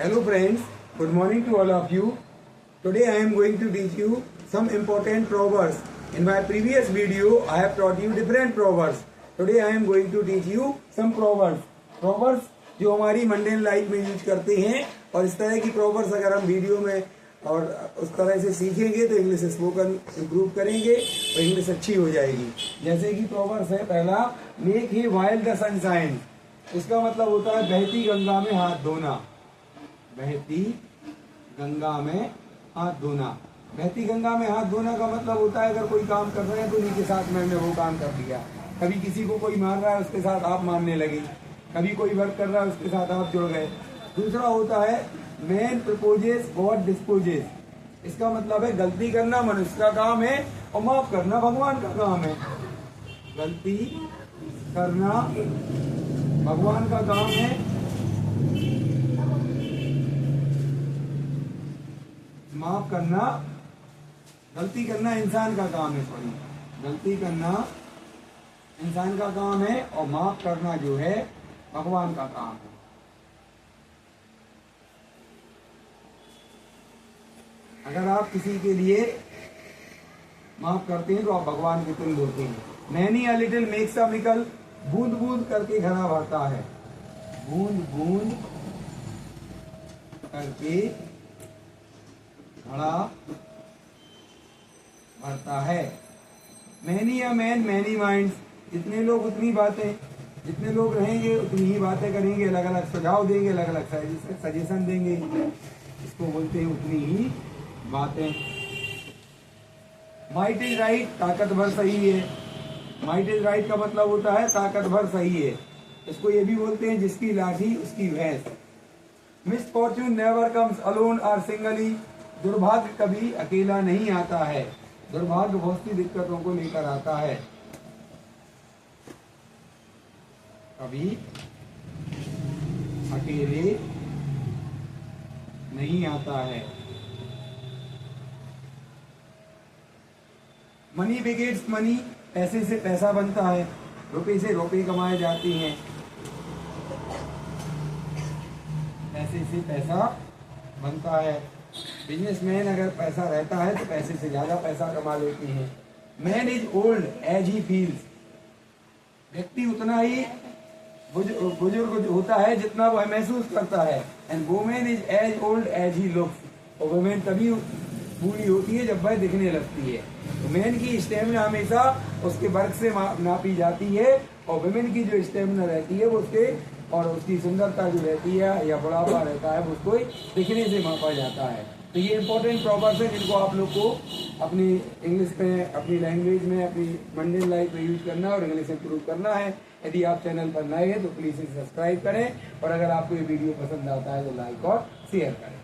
Hello friends, good morning to all of you. Today I am going to teach you some important proverbs. In my previous video I have taught you different proverbs. Today I am going to teach you some proverbs. Proverbs जो हमारी mundane life में use करते हैं और इस तरह की proverbs अगर हम वीडियो में और उस तरह से सीखेंगे तो इंग्लिश स्पोकन इम्प्रूव करेंगे और इंग्लिश अच्छी हो जाएगी। जैसे कि proverbs है पहला, make he while the sunshine. इसका मतलब होता है बहती गंगा में हाथ धोना। बहती गंगा में हाथ धोना। बहती गंगा में हाथ धोना का मतलब होता है अगर कोई काम कर रहे हैं तो उन्हीं के साथ मैंने वो काम कर दिया। कभी किसी को कोई मार रहा है उसके साथ आप मारने लगे, कभी कोई वर्क कर रहा है उसके साथ आप जुड़ गए। दूसरा होता है मैन प्रपोजेस गॉड डिस्पोजेस। इसका मतलब है गलती करना मनुष्य का काम है और माफ करना भगवान का काम है। गलती करना भगवान का काम है, माफ करना, गलती करना इंसान का काम है। सॉरी, गलती करना इंसान का काम है और माफ करना जो है भगवान का काम है। अगर आप किसी के लिए माफ करते हैं तो आप भगवान के तुल्य होते हैं। Many a little makes a mickle. बूंद बूंद करके घड़ा भरता है। बूंद बूंद करके घड़ा भरता है। Many a man many minds. जितने लोग उतनी बातें, जितने लोग रहेंगे उतनी ही बातें करेंगे, अलग अलग सुझाव देंगे, अलग अलग सजेशन देंगे। इसको बोलते हैं उतनी ही बातें। माइट इज राइट, ताकतवर सही है। माइट इज राइट का मतलब होता है ताकतवर सही है। इसको ये भी बोलते हैं जिसकी लाठी उसकी भैंस। मिसफॉर्च्यून नेवर कम्स अलोन और सिंगली। दुर्भाग्य कभी अकेला नहीं आता है। दुर्भाग्य बहुत सी दिक्कतों को लेकर आता है, कभी अकेले नहीं आता है। Money begets money. पैसे से पैसा बनता है, रुपए से रुपए कमाए जाते हैं। पैसे से पैसा बनता है। बिजनेसमैन अगर पैसा रहता है तो पैसे से ज्यादा पैसा कमा लेते हैं। Man is old as he feels. व्यक्ति उतना ही बुजुर्ग होता है जितना वह महसूस करता है। And women is as old as he looks. और वुमेन तभी बूढ़ी होती है जब वह दिखने लगती है। तो मैन की स्टेमिना हमेशा उसके वर्क से नापी जाती है और वुमेन की जो स्टेमिना रहती है वो उसके और उसकी सुंदरता जो रहती है या बुढ़ापा रहता है वो उसको दिखने से मापा जाता है। तो ये इंपॉर्टेंट प्रॉपर्स हैं जिनको आप लोग को अपनी इंग्लिश में, अपनी लैंग्वेज में, अपनी मंडेन लाइफ में यूज करना और इंग्लिश इंप्रूव करना है। यदि आप चैनल पर नए हैं तो प्लीज इसे सब्सक्राइब करें और अगर आपको ये वीडियो पसंद आता है तो लाइक और शेयर करें।